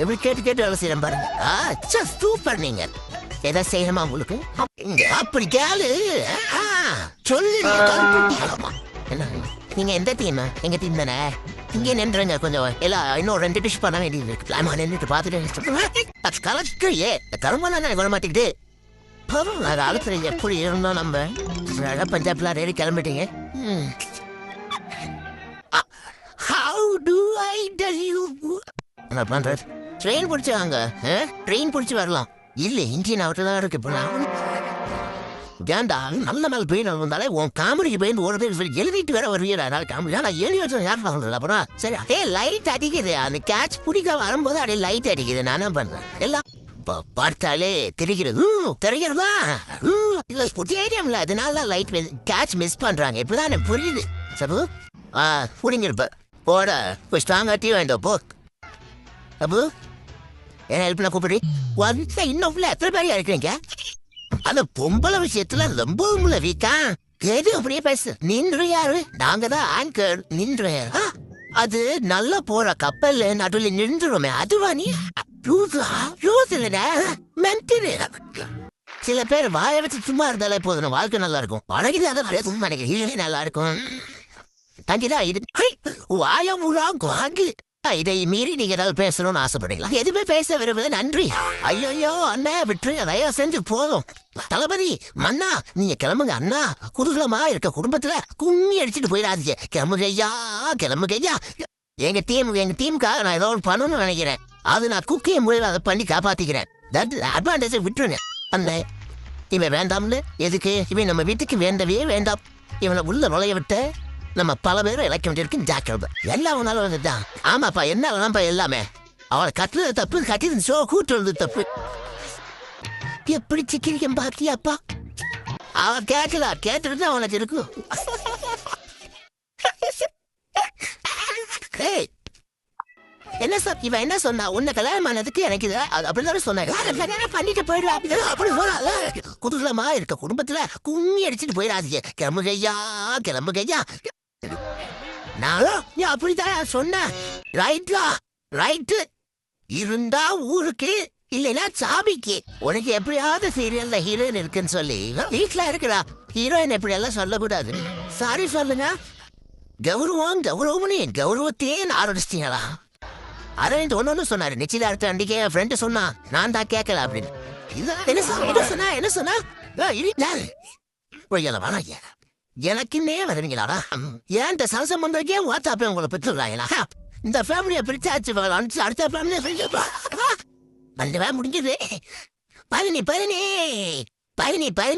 எப்படி கேட்டு கேட்டு வேலை செய்யறேன் பாருங்க. சூப்பர். நீங்க எதை செய்யணுமா உங்களுக்கு? அப்படி கேளு. சொல்லு. என்ன நீங்க எந்த டீம்? எங்க டீம் தானே. இங்கே நின்றுங்க கொஞ்சம். எல்லாம் இன்னும் 2 டிஷ் பண்ண வேண்டியது இருக்கு. நின்றுட்டு பார்த்துட்டு கலக்கு. கரும்பெல்லாம் வர மாட்டேங்குது. காலத்துல எப்படி இருந்தோம் நம்ம. பஞ்சாப்ல ரெடி கிளம்பிட்டீங்க. என்ன பண்றது? ட்ரெயின் பிடிச்சி வாங்க. ட்ரெயின் பிடிச்சி வரலாம். இல்ல இந்தியன் அவுட்ல தான் இருக்கு. ஏன்டா நல்ல மேல பெயின் வந்தாலே உன் காமெடிக்கு பெயின் ஒரு பேர் எழுதிட்டு வேற வருவீரா? காமெடி நான் எழுதி வச்சு யார் வாங்கல. அப்புறம் சரி அதே லைட் அடிக்குது. அந்த கேட்ச் பிடிக்க வரும்போது அப்படியே லைட் அடிக்குது. நான் என்ன பண்றேன்? எல்லாம் பார்த்தாலே தெரிகிறது. தெரிகிறதா? ஏரியாம்ல அதனால லைட் கேட்ச் மிஸ் பண்றாங்க. இப்படிதான் எனக்கு புரியுது. சபு புடிங்கிருப்ப போட ஸ்ட்ராங் ஆட்டி வேண்டாம் போ. அப்பு என்ன ஹெல்ப் பண்ண கூப்பிடு. இன்னும் எத்தனை பேரையா இருக்கிறீங்க? அந்த பொம்பளை விஷயத்துல ரொம்பவும் வீக்கா. எது அப்படியே பேசு. நின்று யாரு? நாங்க தான் ஆங்கர். நின்று அது நல்லா போற கப்பல்ல நடுவில் நின்றுருமே அதுவா நீ? சில பேர் வாய வச்சு சும்மா இருந்தாலே போதும் வாழ்க்கை நல்லா இருக்கும். வழங்கிட்டு அதான் நினைக்கிறேன் நல்லா இருக்கும். தங்கிதான் இது வாய முழா வாங்கி இதை மீறி நீங்க ஏதாவது பேசணும்னு ஆசைப்படுறீங்களா? எதுவுமே பேச விரும்புது. நன்றி. ஐயோ அண்ணா விட்டு தயவு செஞ்சு போதும். தளபதி மன்னா நீங்க கிளம்புங்க. அண்ணா குதூகலமா இருக்க குடும்பத்துல கும்மி அடிச்சுட்டு போயிடாதீங்க. கிளம்புகையா கிளம்புகையா. எங்க டீமுக்காக நான் ஏதோ பண்ணணும்னு நினைக்கிறேன். அது நான் குக்கிய முறையில் அதை பண்ணி காப்பாத்திக்கிறேன். அட்வான்டேஜை விட்டுருங்க. அந்த இவன் வேண்டாம்னு எதுக்கு? இவன் நம்ம வீட்டுக்கு வேண்டவே வேண்டாம். இவனை உள்ள நுழைய விட்ட நம்ம பல பேரும் இலக்க வேண்டியிருக்கு. ஜாக்கிரதை. எல்லாம் ஒன்னாலும் தான். ஆமாப்பா என்ன எல்லாமே அவளை கட்டுறது தப்பு. கட்டி கூட்டு வந்து தப்பு. எப்படி சிக்கிரிக்க பாத்தியாப்பா? அவன் கேட்கல. கேட்டுட்டு அவனுக்கு இருக்கும். என்ன சார் இவன் என்ன சொன்னா? உன்னை கல்யாணம் ஆனதுக்கு எனக்கு அப்படிதான் சொன்னாங்க. பண்ணிட்டு போயிடுவா அப்படி சொன்னால. குதூகலமா இருக்க குடும்பத்துல கும்மி அடிச்சுட்டு போயிடாதீங்க. கிளம்புகையா. நானும் நீ அப்படித்தான் சொன்ன. ரைட்டு இருந்தா ஊருக்கு இல்லைன்னா சாமிக்கு. உனக்கு எப்படியாவது சீரியல்ல ஹீரோயின் இருக்குன்னு சொல்லி வீட்டுல இருக்கிறா. ஹீரோயின் எப்படி எல்லாம் சொல்லக்கூடாது. சாரி சொல்லுங்க. கௌரவம்னு கௌரவத்தையே ஆரம்பிச்சிட்டீங்களா? அரவிந்த் ஒன்னு சொன்னாரு. நிச்சயதார்த்த அன்றைக்கே ஃப்ரெண்டு சொன்னா. நான் தான் கேட்கல அப்படின்னு. என்ன சொன்னா? எனக்குன்னே வருவீங்களாடா? ஏன் இந்த சரசம்பந்தே வாட்ஸ்அப்பே உங்களை பெற்றுறாங்களா? இந்த ஃபேமிலியை பிரிச்சாச்சு. அடுத்த ஃபேமிலியை முடிஞ்சது. 10